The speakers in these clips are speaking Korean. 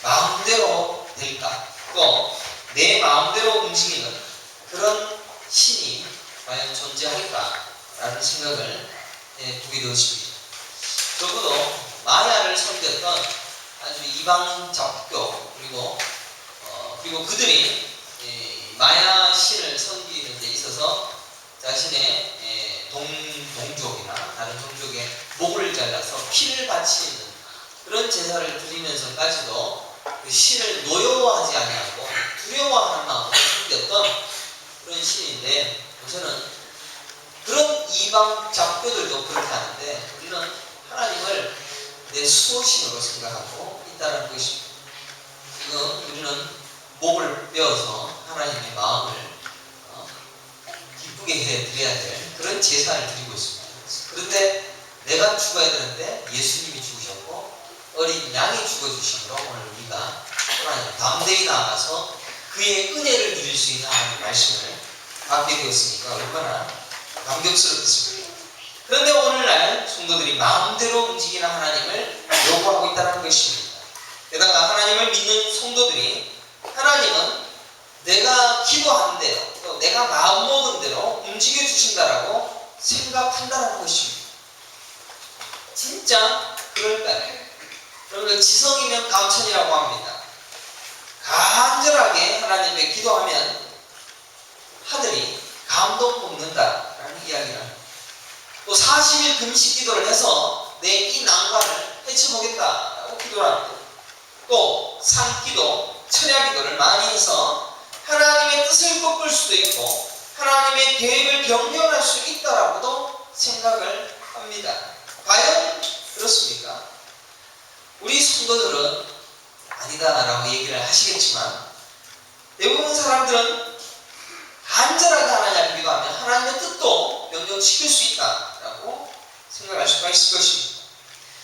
마음대로 될까? 또 내 마음대로 움직이는 그런 신이 과연 존재할까? 라는 생각을 보게 되었습니다. 적어도 마야를 섬겼던 아주 이방 잡교 그리고 그들이 마야 신을 섬기는 데 있어서 자신의 동족이나 다른 종족의 목을 잘라서 피를 바치는 그런 제사를 드리면서까지도 그 신을 노여워하지 아니하고 두려워하는 마음으로 섬겼던 그런 신인데, 저는 그런 이방 잡교들도 그렇게 하는데 우리는 하나님을 내 수호신으로 생각하고 있다는 것입니다. 지금 우리는 목을 베어서 하나님의 마음을 기쁘게 해드려야 될 그런 제사를 드리고 있습니다. 그런데 내가 죽어야 되는데 예수님이 죽으셨고 어린 양이 죽어주심으로 오늘 우리가 하나님 담대히 나아가서 그의 은혜를 누릴 수 있는 하나님의 말씀을 받게 되었으니까 얼마나 감격스럽겠습니까? 그런데 오늘날 성도들이 마음대로 움직이는 하나님을 요구하고 있다는 것입니다. 게다가 하나님을 믿는 성도들이 하나님은 내가 기도한 대로 또 내가 마음먹은 대로 움직여 주신다라고 생각한다는 것입니다. 진짜 그럴까요? 그러니까 지성이면 감천이라고 합니다. 간절하게 하나님께 기도하면 하늘이 감동 먹는다라는 이야기를 합니다. 또 40일 금식 기도를 해서 내 이 난관을 헤쳐보겠다라고 기도를 합니다. 또 산기도, 철야기도를 많이 해서 하나님의 뜻을 꺾을 수도 있고 하나님의 계획을 변경할 수 있다라고도 생각을 합니다. 과연 그렇습니까? 우리 성도들은 아니다라고 얘기를 하시겠지만 대부분 사람들은 간절하게 하나님 앞에 기도하면 하나님의 뜻도 변경시킬 수 있다라고 생각할 수가 있을 것입니다.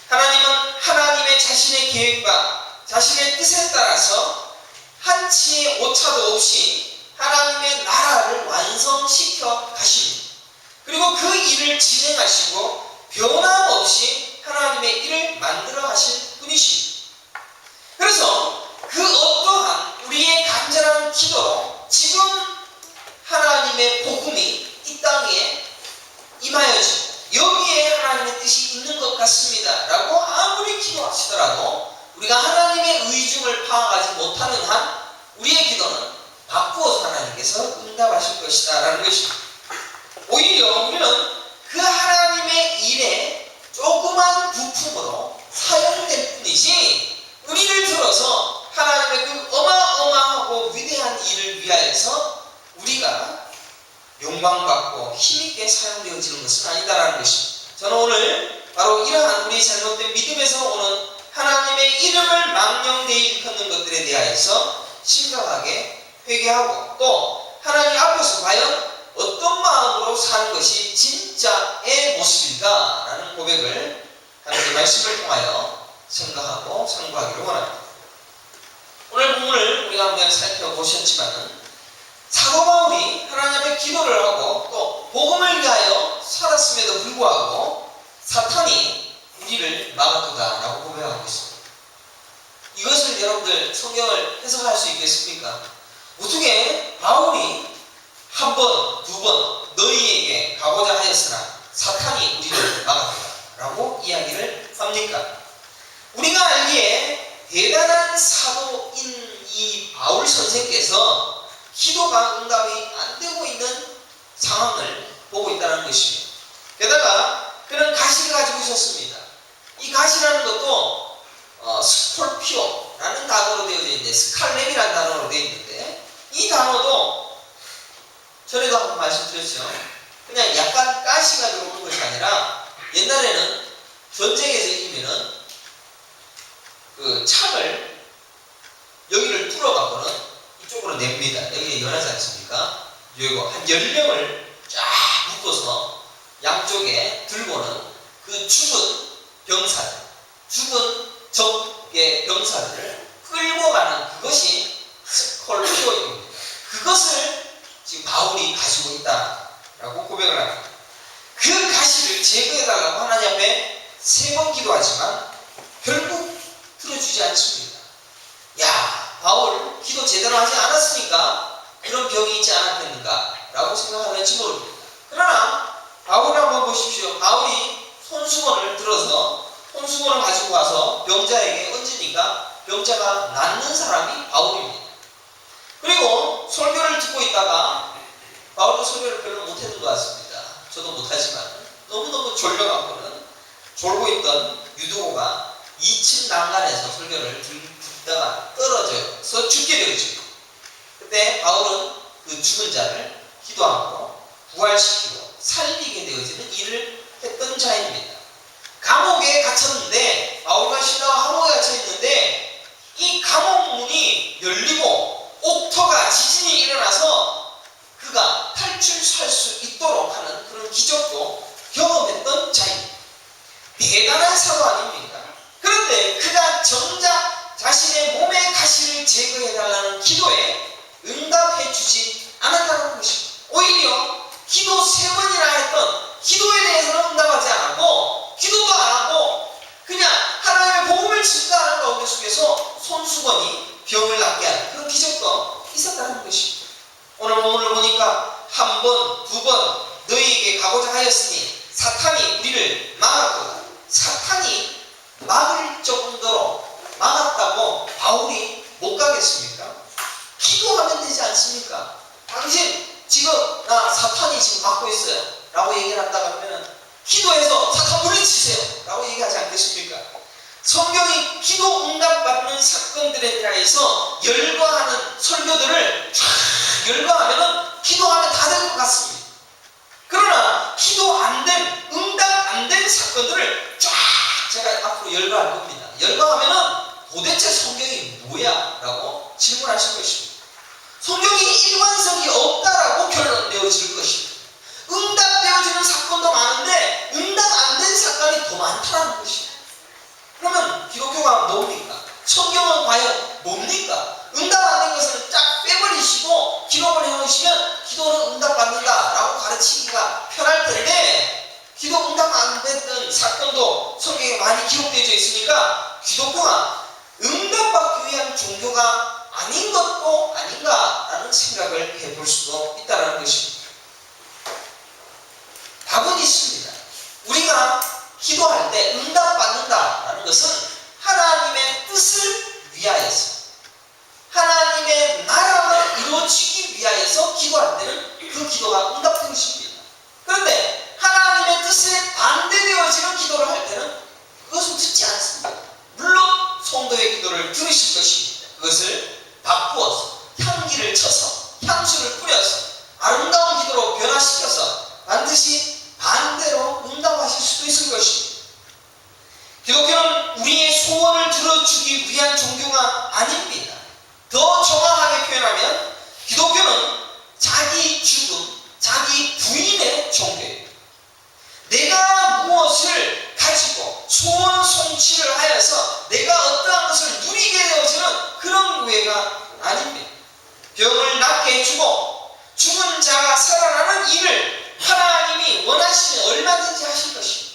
하나님은 하나님의 자신의 계획과 자신의 뜻에 따라서 한치의 오차도 없이 하나님의 나라를 완성시켜 가십니다. 그리고 그 일을 진행하시고 변함없이 하나님의 일을 만들어 가실 분이십니다. 그래서 그 어떠한 우리의 간절한 기도로 지금 하나님의 복음이 이 땅에 임하여지고 여기에 하나님의 뜻이 있는 것 같습니다 라고 아무리 기도하시더라도 우리가 하나님의 의중을 파악하지 못하는 한 우리의 기도는 바꾸어서 하나님께서 응답하실 것이다 라는 것입니다. 오히려 우리는 그 하나님의 일에 조그만 부품으로 사용될 뿐이지 우리를 들어서 하나님의 그 어마어마하고 위대한 일을 위하여서 우리가 영광받고 힘있게 사용되어지는 것은 아니다라는 것입니다. 저는 오늘 바로 이러한 우리 잘못된 믿음에서 오는 하나님의 이름을 망령되이 일컫는 것들에 대하여서 심각하게 회개하고 또 하나님 앞에서 과연 어떤 마음으로 사는 것이 진짜의 모습일까 라는 고백을 하나님의 말씀을 통하여 생각하고 상고하기를 원합니다. 오늘 본문을 우리가 한번 살펴보셨지만 사도 바울이 하나님 앞에 기도를 하고 또 복음을 위하여 살았음에도 불구하고 사탄이 우리를 막았다라고 고백하고 있습니다. 이것을 여러분들 성경을 해석할 수 있겠습니까? 어떻게 바울이 한 번, 두 번 너희에게 가고자 하였으나 사탄이 우리를 막았다라고 이야기를 합니까? 우리가 알기에 대단한 사도인 이 바울 선생께서 기도가 응답이 안 되고 있는 상황을 보고 있다는 것입니다. 게다가 그는 가시를 가지고 있었습니다. 이 가시라는 것도 스콜피오라는 단어로 되어져 있는데 스칼렘이라는 단어로 되어 있는데 이 단어도 전에도 한번 말씀드렸죠. 그냥 약간 가시가 들어오는 것이 아니라 옛날에는 전쟁에서 이기면은 그 창을 여기를 뚫어가고는 이쪽으로 냅니다. 여기에 연하지 않습니까? 그리고 한 10명을 쫙 묶어서 양쪽에 들고는 그 죽은 병사들, 죽은 적의 병사들을 끌고 가는 그것이 스콜피오입니다. 그것을 지금 바울이 가지고 있다라고 고백을 합니다. 그 가시를 제거해달라고 하나님 앞에 3번 기도하지만 결국 들어주지 않습니다. 제대로 하지 않았으니까 그런 병이 있지 않았겠는가라고 생각하는지 모릅니다. 그러나 바울을 한번 보십시오. 바울이 손수건을 들어서 손수건을 가지고 가서 병자에게 얹으니까 병자가 낫는 사람이 바울입니다. 그리고 설교를 듣고 있다가 바울도 설교를 별로 못했던 것 같습니다. 저도 못하지만 너무너무 졸려갖고는 졸고 있던 유두호가 2층 난간에서 설교를 듣다가 떨어져요. 서 죽게 되어지고 그때 바울은 그 죽은 자를 기도하고 부활시키고 살리게 되어지는 일을 했던 자입니다. 감옥에 갇혔는데 바울과 시라가 감옥에 갇혀있는데 이 감옥 문이 열리고 옥토가 지진이 일어나서 그가 탈출할 수 있도록 하는 그런 기적도 경험했던 자입니다. 대단한 사도 아닙니까? 그런데 그가 정작 자신의 몸의 가시를 제거해달라는 기도에 응답해 주지 않았다는 것입니다. 오히려 기도 3번이나 했던 기도에 대해서는 응답하지 않았고 기도도 안 하고 그냥 하나님의 복음을 증거하는 가운데 속에서 손수건이 병을 낫게 하는 그런 기적도 있었다는 것입니다. 오늘 본문을 보니까 1번, 2번 너희에게 가고자 하였으니 사탄이 우리를 막았고 사탄이 막을 정도로 막았다고 바울이 못 가겠습니까? 기도하면 되지 않습니까? 당신 지금 나 사탄이 지금 막고 있어요 라고 얘기를 한다 그러면 기도해서 사탄 물리치세요 라고 얘기하지 않겠습니까? 성경이 기도 응답받는 사건들에 대해서 열거하는 설교들을 쫙 열거하면 기도하면 다 될 것 같습니다. 그러나 기도 안 된, 응답 안 된 사건들을 쫙 제가 앞으로 열거할 겁니다. 열거하면 도대체 성경이 뭐야? 라고 질문하실 것입니다. 성경이 일관성이 없다라고 결론 내어질 것입니다. 응답되어지는 사건도 많은데 응답 안 된 사건이 더 많다는 것입니다. 그러면 기독교가 뭡니까? 성경은 과연 뭡니까? 응답 안 된 것은 쫙 빼버리시고 기록을 해놓으시면 기도는 응답받는다 라고 가르치기가 편할 텐데 기도 응답 안 됐던 사건도 성경에 많이 기록되어 있으니까 기독교가 응답받기 위한 종교가 아닌 것도 아닌가라는 생각을 해볼 수도 있다는 것입니다. 답은 있습니다. 우리가 기도할 때 응답받는다라는 것은 하나님의 뜻을 위하여서 하나님의 나라가 이루어지기 위하여서 기도할 때는 그 기도가 응답된 것입니다. 그런데 하나님의 뜻에 반대되어지는 기도를 할 때는 그것은 듣지 않습니다. 물론 성도의 기도를 들으실 것입니다. 그것을 바꾸어서 향기를 쳐서 향수를 뿌려서 아름다운 기도로 변화시켜서 반드시 반대로 응답하실 수도 있을 것입니다. 기독교는 우리의 소원을 들어주기 위한 종교가 아닙니다. 더 정확하게 표현하면 기독교는 자기 죽음, 자기 부인의 종교입니다. 내가 무엇을 가지고 소원 성취를 하여서 내가 어떠한 것을 누리게 되어지는 그런 교회가 아닙니다. 병을 낫게 해주고 죽은 자가 살아나는 일을 하나님이 원하시면 얼마든지 하실 것입니다.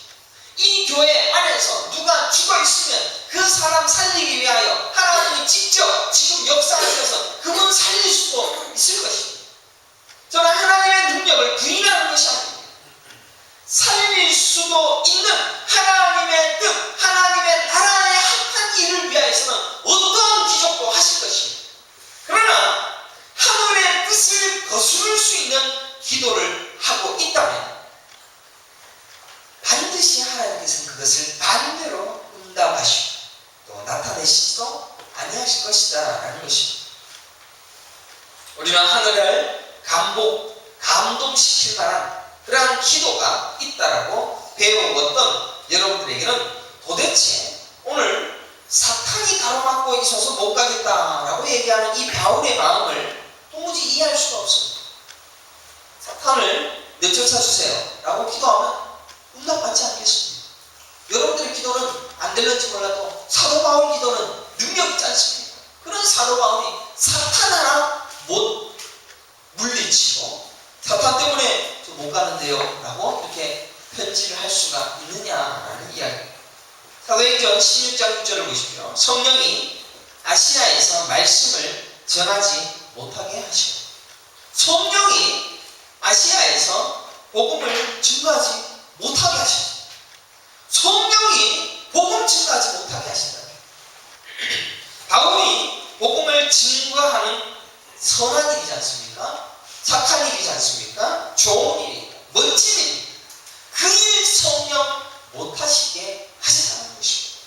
이 교회 안에서 누가 죽어 있으면 그 사람 살리기 위하여 하나님이 직접 지금 역사하셔서 그분 살릴 수도 있을 것입니다. 저는 하나님의 능력을 부인하는 것이 아닙니다. 살릴 수도 있는 하나님의 뜻, 하나님의 나라의 합한 일을 위하여서는 어떠한 기적도 하실 것입니다. 그러나 하늘의 뜻을 거스를 수 있는 기도를 하고 있다면 반드시 하나님께서는 그것을 반대로 응답하시고 또 나타내시지도 아니하실 것이다 라는 것입니다. 우리는 하늘을 감동시킬 만한 그러한 기도가 있다라고 배워왔던 여러분들에게는 도대체 오늘 사탄이 가로막고 있어서 못 가겠다라고 얘기하는 이 바울의 마음을 도무지 이해할 수가 없습니다. 사탄을 내쫓아주세요 라고 기도하면 응답받지 않겠습니다. 여러분들의 기도는 안 될는지 몰라도 사도 바울 기도는 능력 있지 않습니까? 그런 사도 바울이 사탄 하나 못 물리치고 사탄 때문에 저 못 가는데요 라고 이렇게 편지를 할 수가 있느냐라는 이야기입니다. 사도행전 16장 6절을 보십시오. 성령이 아시아에서 말씀을 전하지 못하게 하시고 성령이 아시아에서 복음을 증거하지 못하게 하시고 성령이 복음 증거하지 못하게 하신다. 바울이 복음을 증거하는 선한 일이지 않습니까? 착한 일이지 않습니까? 좋은 일입니다. 멋진 일입니다. 그 일 성령 못하시게 하신다는 것입니다.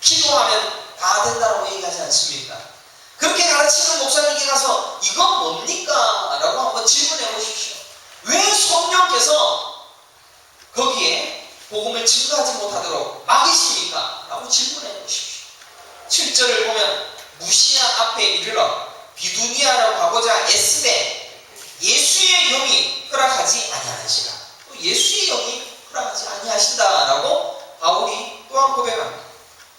기도하면 다 된다고 얘기하지 않습니까? 그렇게 가르치는 목사님께 가서 이건 뭡니까? 라고 한번 질문해 보십시오. 왜 성령께서 거기에 복음을 증거하지 못하도록 막으십니까? 라고 질문해 보십시오. 7절을 보면 무시야 앞에 이르러 비두니아라고 하고자 애쓰되 예수의 영이 허락하지 아니하시라. 또 예수의 영이 허락하지 아니하신다라고 바울이 또한 고백합니다.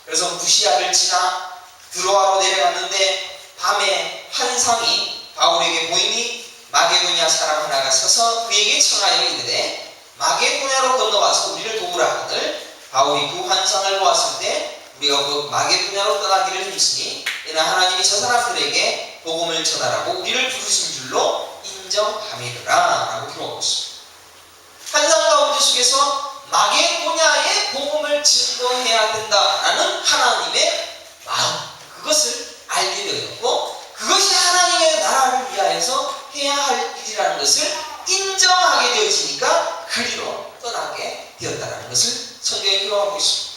그래서 무시야를 지나 드로아로 내려갔는데 밤에 환상이 바울에게 보이니 마게도냐 사람 하나가 서서 그에게 청하여 이르되 마게도냐로 건너와서 우리를 도우라 하거늘 바울이 그 환상을 보았을 때 우리가 그 마게도냐로 떠나기를 힘쓰니 이는 하나님이 저 사람들에게 복음을 전하라고 우리를 부르신 줄로 인정함이더라 라고 기록하고 있습니다. 환상 가운데 속에서 마게도냐의 복음을 증거해야 된다라는 하나님의 마음, 그것을 알게 되었고 그것이 하나님의 나라를 위하여서 해야 할 일이라는 것을 인정하게 되어지니까 그리로 떠나게 되었다는 것을 성경에 기록하고 있습니다.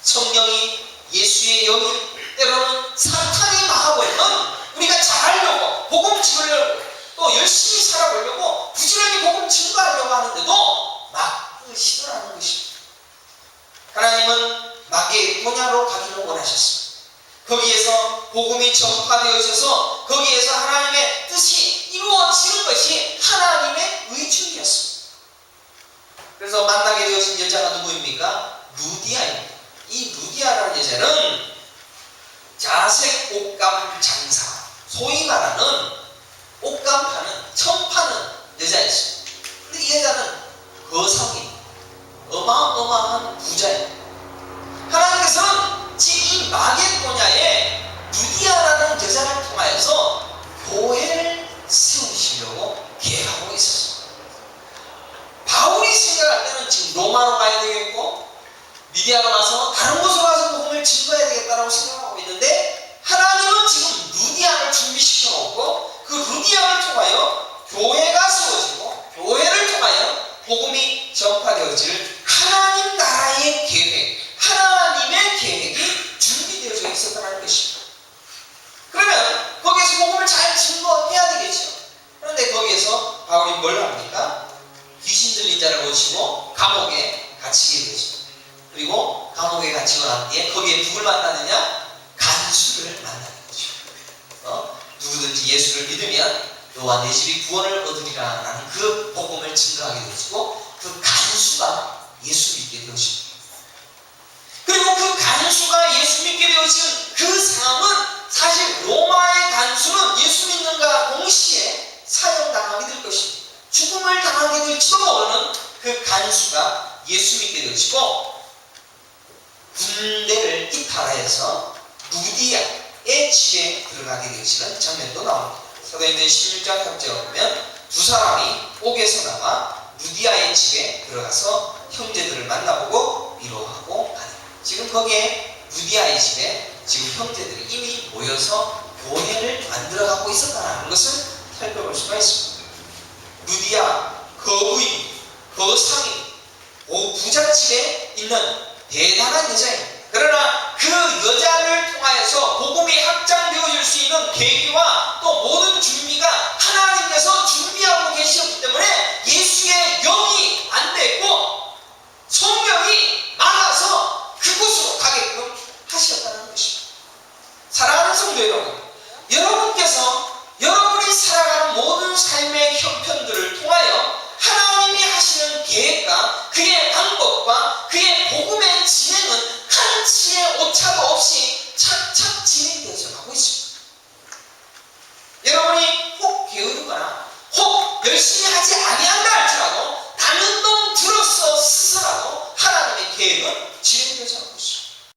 성령이 예수의 영이 때로는 사탄이 막아버리면 우리가 잘하려고 복음 증거하려고 또 열심히 살아보려고 부지런히 복음 증거하려고 하는데도 막으시더라는 것입니다. 하나님은 마게도냐로 가기를 원하셨습니다. 거기에서 복음이 전파되어져서 거기에서 하나님의 뜻이 이루어지는 것이 하나님의 의중이었습니다. 그래서 만나게 되어진 여자가 누구입니까? 루디아입니다. 이 루디아라는 여자는 자색 옷감 장사, 소위 말하는 옷감 파는, 천 파는 여자였습니다. 근데 이 여자는 거상이 어마어마한 부자예요. 하나님께서는 지금 이 마게도냐에 루디아라는 여자를 통하여서 교회를 세우시려고 계획하고 있었습니다. 바울이 생각할 때는 지금 로마로 가야 되겠고 미디아로 가서 다른 곳으로 가서 복음을 증거해야 되겠다라고 생각하고 있는데 하나님은 지금 루디아를 준비시켜 놓고 그 루디아를 통하여 교회가 세워지고 교회를 통하여 복음이 전파되어질 하나님 나라의 계획, 하나님의 계획이 준비되어져 있었다는 것입니다. 그러면 거기에서 복음을 잘 증거해야 되겠죠. 그런데 거기에서 바울이 뭘 합니까? 귀신 들린 자를 고치고 감옥에 갇히게 되죠. 그리고 감옥에 갇히고 난 뒤에 거기에 누굴 만나느냐? 간수를 만나는 거죠. 누구든지 예수를 믿으면 너와 내 집이 구원을 얻으리라 라는 그 복음을 증거하게 되시고 그 간수가 예수 믿게 되십니다. 그리고 그 간수가 예수 믿게 되어진 그 상황은 사실 로마의 간수는 예수 믿는가 동시에 사형당하게 될 것입니다. 죽음을 당하게 될지도 모르는 그 간수가 예수 믿게 되시고 군대를 이탈하여서 루디아의 집에 들어가게 되시는 장면도 나옵니다. 사도행전 16장 3절에 보면 두 사람이 옥에서 나와 루디아의 집에 들어가서 형제들을 만나보고 위로하고 가니 지금 거기에 루디아의 집에 지금 형제들이 이미 모여서 교회를 만들어가고 있었다는 것을 살펴볼 수가 있습니다. 루디아, 거부인, 거상인, 부잣집에 있는 대단한 여자입니다. 그러나 그 여자를 통하여서 복음이 확장되어질 수 있는 계기와 또 모든 준비